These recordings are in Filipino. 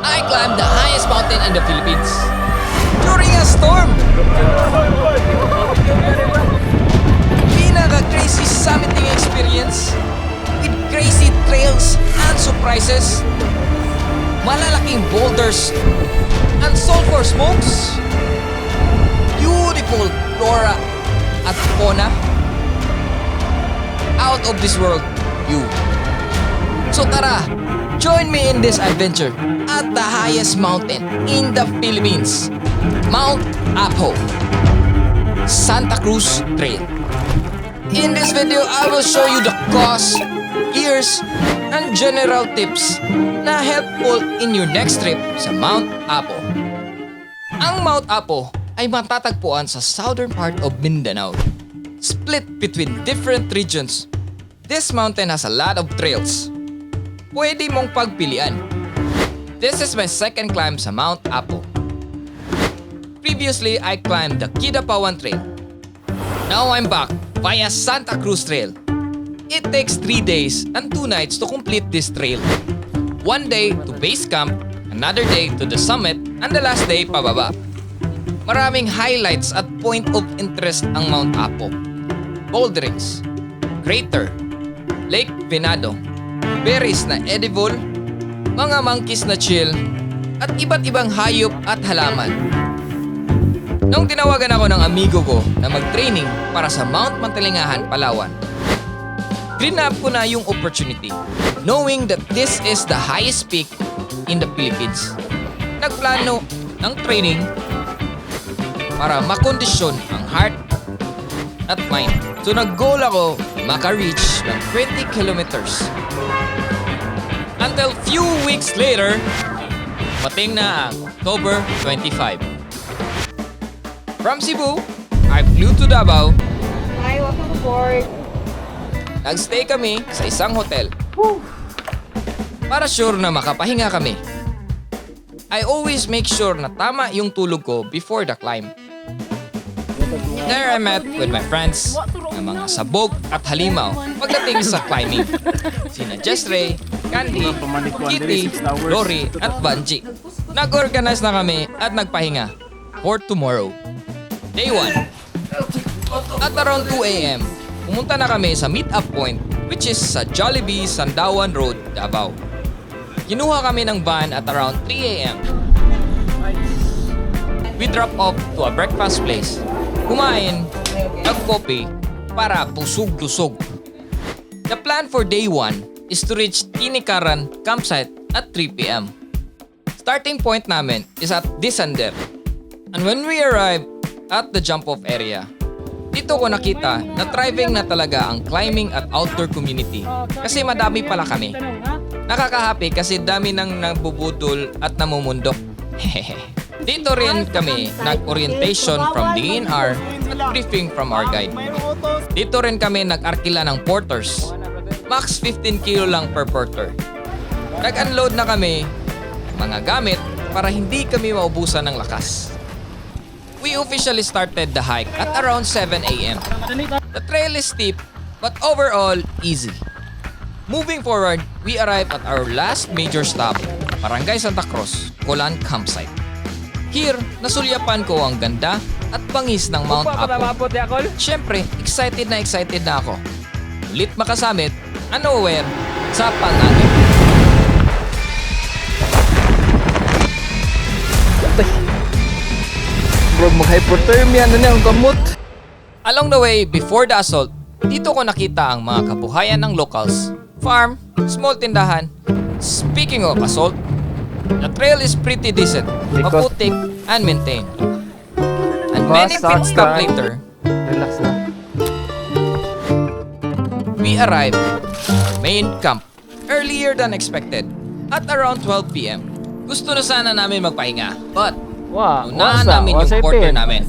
I climbed the highest mountain in the Philippines during a storm. Pinaka-crazy summiting experience with crazy trails and surprises, malalaking boulders and sulfur smokes, beautiful flora at fauna, out of this world view. So tara, join me in this adventure at the highest mountain in the Philippines, Mount Apo, Santa Cruz Trail. In this video, I will show you the cost, gears, and general tips na helpful in your next trip sa Mount Apo. Ang Mount Apo ay matatagpuan sa southern part of Mindanao, split between different regions. This mountain has a lot of trails. Pwede mong pagpilian. This is my second climb sa Mount Apo. Previously, I climbed the Kidapawan Trail. Now I'm back via Santa Cruz Trail. It takes 3 days and 2 nights to complete this trail. 1 day to base camp, another day to the summit, and the last day pababa. Maraming highlights at point of interest ang Mount Apo. Boulderings, crater, Lake Venado, berries na edible, mga monkeys na chill, at iba't ibang hayop at halaman. Nung tinawagan ako ng amigo ko na mag-training para sa Mount Mantalingahan, Palawan, grinab ko na yung opportunity, knowing that this is the highest peak in the Philippines. Nagplano ng training para makondisyon ang heart at mind. So nag-goal ako maka-reach ng 20 kilometers. Until few weeks later, mating na ang October 25. From Cebu, I flew to Davao. Hi, welcome aboard. Nagstay kami sa isang hotel para sure na makapahinga kami. I always make sure na tama yung tulog ko before the climb. There I met with my friends na mga sabog at halimaw pagdating sa climbing. Sina Jessray, Candy, Kitty, Lori at Banji. Nag-organize na kami at nagpahinga for tomorrow. Day 1. At around 2 a.m., pumunta na kami sa meet-up point which is sa Jollibee, Sandawan Road, Davao. Kinuha kami ng van at around 3 a.m. We drop off to a breakfast place. Kumain, nag-coffee para busog-lusog. The plan for day 1 is to reach Tinikaran campsite at 3 p.m. Starting point namin is at Disander. And when we arrive at the jump-off area, dito ko nakita na thriving na talaga ang climbing at outdoor community kasi madami pala kami. Nakaka-happy kasi dami nang nabubudol at namumundok. Dito rin kami nag-orientation from DNR at briefing from our guide. Dito rin kami nag-arkila ng porters. Max 15 kilo lang per porter. Nag-unload na kami mga gamit para hindi kami maubusan ng lakas. We officially started the hike at around 7 a.m. The trail is steep but overall easy. Moving forward, we arrived at our last major stop, Barangay Santa Cruz, Colan Campsite. Here, nasulyapan ko ang ganda at bangis ng Mount Apo. Siyempre, excited na ako. Ulit makasamit, unaware, sa pangangin. Bro, mag-hypothermia na niya ang gamot. Along the way, before the assault, dito ko nakita ang mga kabuhayan ng locals, farm, small tindahan. Speaking of assault, the trail is pretty decent, maputik, and maintained. And many pit stop later, Relax na. we arrived at our main camp earlier than expected at around 12 p.m. Gusto na sana namin magpahinga, but unahan namin yung porter namin.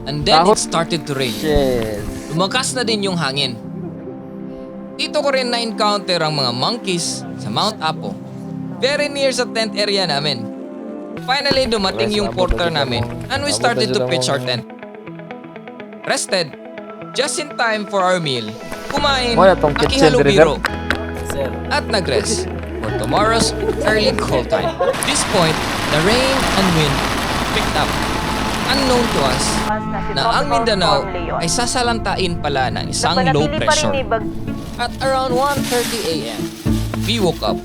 And then it started to rain. Shit. Lumakas na din yung hangin. Dito ko rin na-encounter ang mga monkeys sa Mount Apo. Very near sa tent area namin. Finally, dumating yung porter namin and we started to pitch our tent. Rested, just in time for our meal, kumain, makihalubiro, at nag-rest for for tomorrow's early call time. At this point, the rain and wind picked up. Unknown to us na ang Mindanao ay sasalantain pala ng isang low pressure. At around 1:30 a.m., we woke up.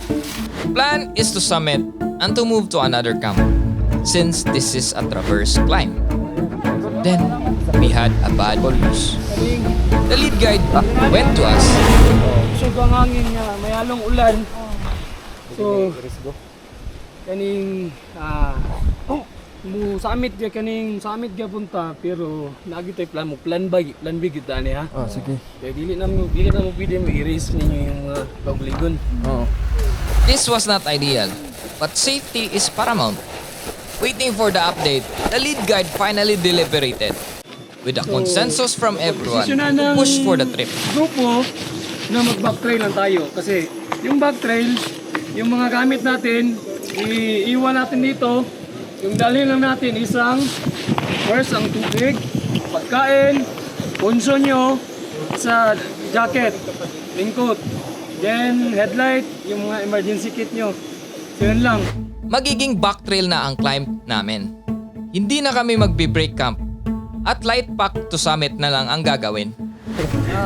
Plan is to summit and to move to another camp since this is a traverse climb. Then, we had a bad news. The lead guide went to us. So ang hangin nga, may halong ulan. So, kaning summit ga punta pero naagi tay plan B kita ni ha. Sige. Kaya dili na mo pwede mo i-race ninyo yung mga pagligon. This was not ideal, but safety is paramount. Waiting for the update, the lead guide finally deliberated with a consensus from everyone to push for the trip. Grupo na mag-back trail lang tayo kasi yung back trail, yung mga gamit natin, iiwan natin dito. Yung dalhin lang natin isang first ang tubig, pagkain, ponso nyo sa jacket, raincoat, then headlight, yung mga emergency kit nyo. So yun lang. Magiging back trail na ang climb namin. Hindi na kami magbe-break camp at light pack to summit na lang ang gagawin.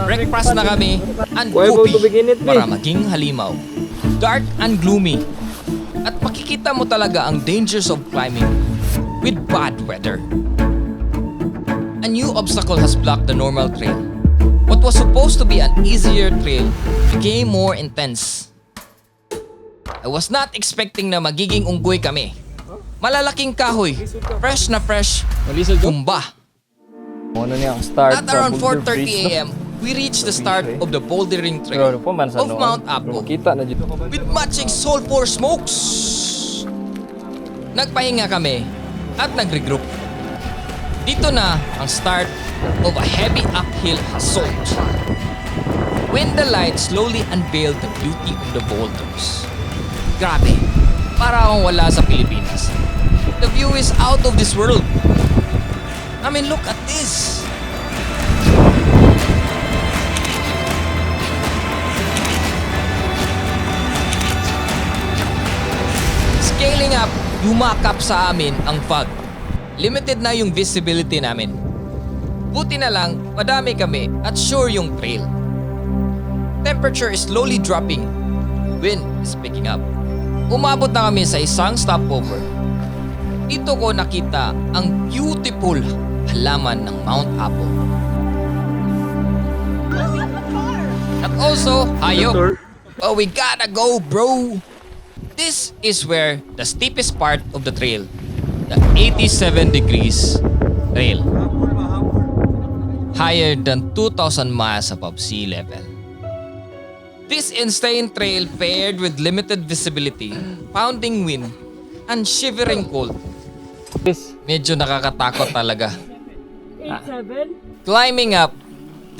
Breakfast na kami and kopi para maging halimaw. Dark and gloomy. At makikita mo talaga ang dangers of climbing with bad weather. A new obstacle has blocked the normal trail. What was supposed to be an easier trail became more intense. I was not expecting na magiging unggoy kami. Malalaking kahoy, fresh na fresh, tumba. Ano niya ang start At around 4:30 a.m., we reached the start of the bouldering trail of Mount Apo Kita na dito. with matching sulfur smokes. Nagpahinga kami at nag-regroup. Dito na ang start of a heavy uphill assault. When the light slowly unveiled the beauty of the boulders. Grabe, para akong wala sa Pilipinas. The view is out of this world. I mean, look at this. Scaling up, yumakap sa amin ang fog. Limited na yung visibility namin. Buti na lang, madami kami at sure yung trail. Temperature is slowly dropping. Wind is picking up. Umabot na kami sa isang stopover. Dito ko nakita ang beautiful halaman ng Mount Apo. At also, hayop. But we gotta go, bro! This is where the steepest part of the trail, the 87 degrees trail, higher than 2,000 miles above sea level. This insane trail paired with limited visibility, pounding wind, and shivering cold. Medyo nakakatakot talaga. 87? Climbing up,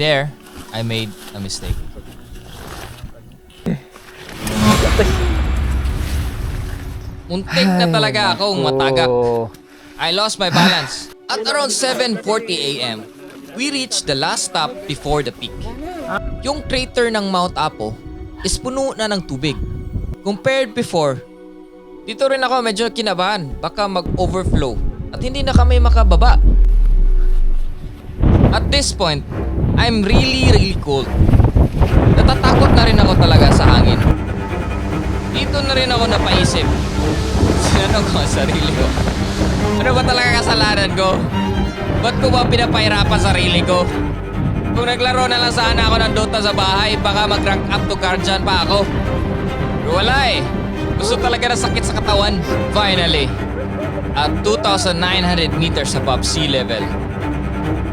there, I made a mistake. Muntik na talaga akong matagak. I lost my balance. At around 7:40 a.m., we reached the last stop before the peak. Yung crater ng Mount Apo is puno na ng tubig. Compared before, dito rin ako medyo kinabahan. Baka mag-overflow at hindi na kami makababa. At this point, I'm really cold. Natatakot na rin ako talaga sa hangin. Dito na rin ako napaisip. Sinanong ko ang sarili ko. Ano ba talaga kasalanan ko? Ba't ko ba pinapahirapan sarili ko? Kung naglaro na lang sana ako ng Dota sa bahay, baka mag-rank up to guardian pa ako. Pero wala eh. Gusto talaga na sakit sa katawan. Finally, at 2,900 meters above sea level,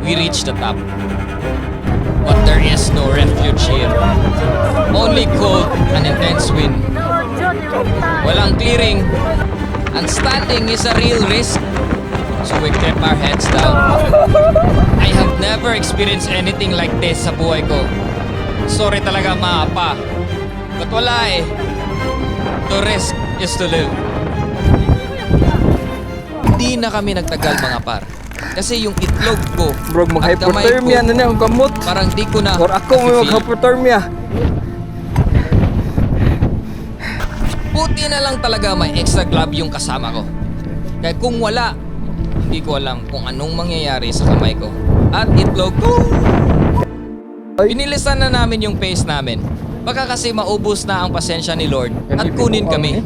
we reached the top. But there is no refuge here. Only cold and intense wind. Walang clearing. And standing is a real risk. So we kept our heads down. I have never experienced anything like this sa buhay ko. Sorry talaga mga pa. But wala eh. To risk is to live. Hindi na kami nagtagal mga par. Kasi yung itlog ko Bro, mag-hypothermia na niya ang kamot. parang di ko na Or ako may nafe-feel. mag-hypothermia. Buti na lang talaga may extra glove yung kasama ko. Kaya kung wala, hindi ko alam kung anong mangyayari sa kamay ko. At itlog ko. Binilisan na namin yung pace namin. Baka kasi maubos na ang pasensya ni Lord at kunin kami.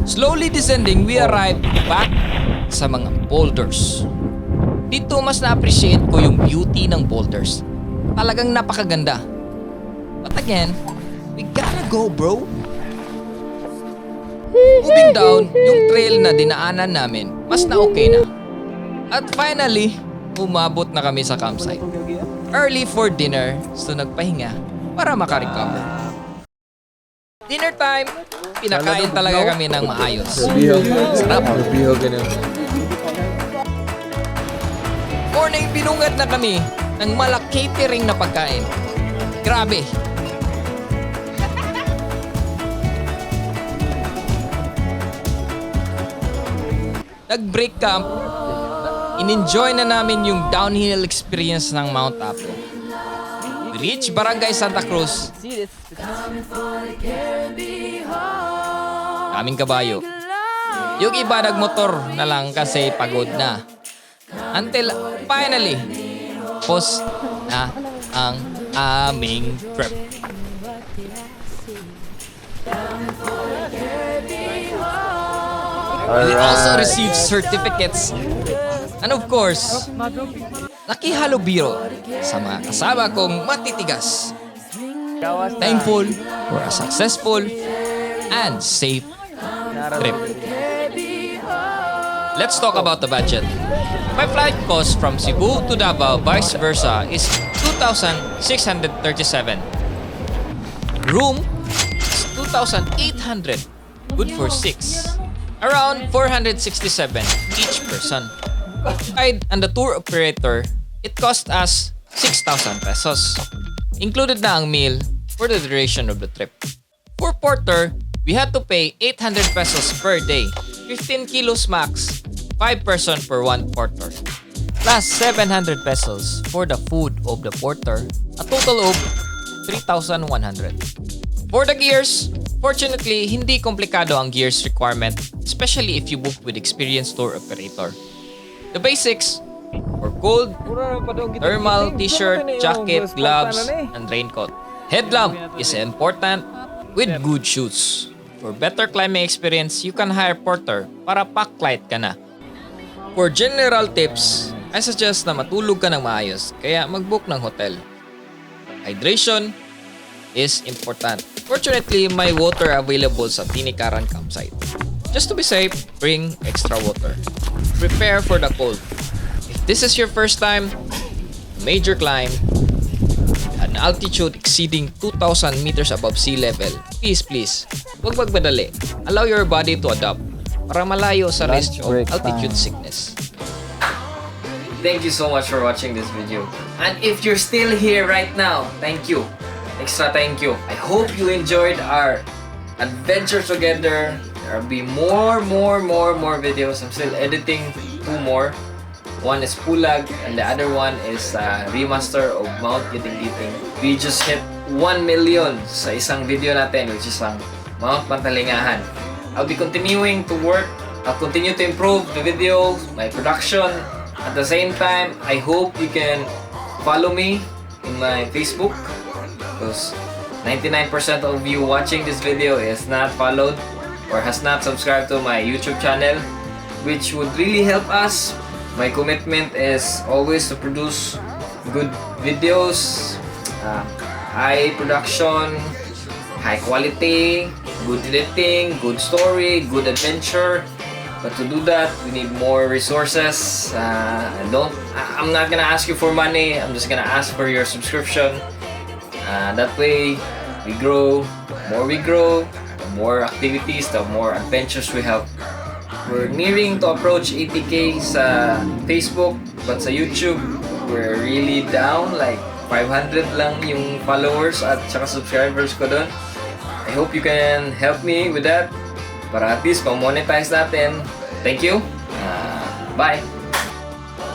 Slowly descending, we arrived back sa mga boulders. Dito mas na-appreciate ko yung beauty ng boulders. Talagang napakaganda. But again, we gotta go, bro. Moving down, yung trail na dinaanan namin, mas na okay na. At finally, umabot na kami sa campsite. Early for dinner, so nagpahinga para makarecover. Dinner time! Pinakain talaga kami ng maayos. Sarap. Morning, binungad na kami ng catering na pagkain. Grabe! Nag-break camp, in-enjoy na namin yung downhill experience ng Mount Apo. We reached Barangay Santa Cruz. Daming kabayo. Yung iba nagmotor na lang kasi pagod na. Until finally, post na ang aming trip. We also received certificates. And of course, nakihalubiro sa mga kasama kong matitigas. Thankful for a successful and safe trip. Let's talk about the budget. My flight cost from Cebu to Davao vice versa is 2,637. Room is 2,800. Good for 6. Around 467 each person. Guide and the tour operator, it cost us 6,000 pesos. Included na ang meal for the duration of the trip. For porter, we had to pay 800 pesos per day, 15 kilos max, 5 person per 1 porter, plus 700 pesos for the food of the porter, a total of 3,100. For the gears, fortunately, hindi komplikado ang gears requirement, especially if you book with experienced tour operator. The basics for cold, thermal, t-shirt, jacket, gloves, and raincoat. Headlamp is important with good shoes. For better climbing experience, you can hire porter para backlight ka na. For general tips, I suggest na matulog ka ng maayos, kaya mag-book ng hotel. Hydration is important. Fortunately, may water available sa Tinikaran campsite. Just to be safe, bring extra water. Prepare for the cold. If this is your first time, major climb, an altitude exceeding 2,000 meters above sea level, please, huwag magmadali. Allow your body to adapt para malayo sa risk of altitude sickness. Thank you so much for watching this video. And if you're still here right now, thank you. Extra thank you. I hope you enjoyed our adventure together. There will be more videos. I'm still editing 2 more. One is Pulag and the other one is remaster of Mount Giting-Giting. We just hit 1 million sa isang video natin, which is ang Mount Pantalingahan. I'll be continuing to work. I'll continue to improve the video, my production. At the same time, I hope you can follow me in my Facebook, because 99% of you watching this video is not followed or has not subscribed to my YouTube channel, which would really help us. My commitment is always to produce good videos, high production, high quality, good editing, good story, good adventure. But to do that, we need more resources. I'm not gonna ask you for money. I'm just gonna ask for your subscription. That way, we grow. The more activities, the more adventures we have. We're nearing to approach 80k sa Facebook, but sa YouTube, we're really down. Like 500 lang yung followers at saka subscribers ko doon. I hope you can help me with that para at least ma-monetize natin. Thank you. Bye!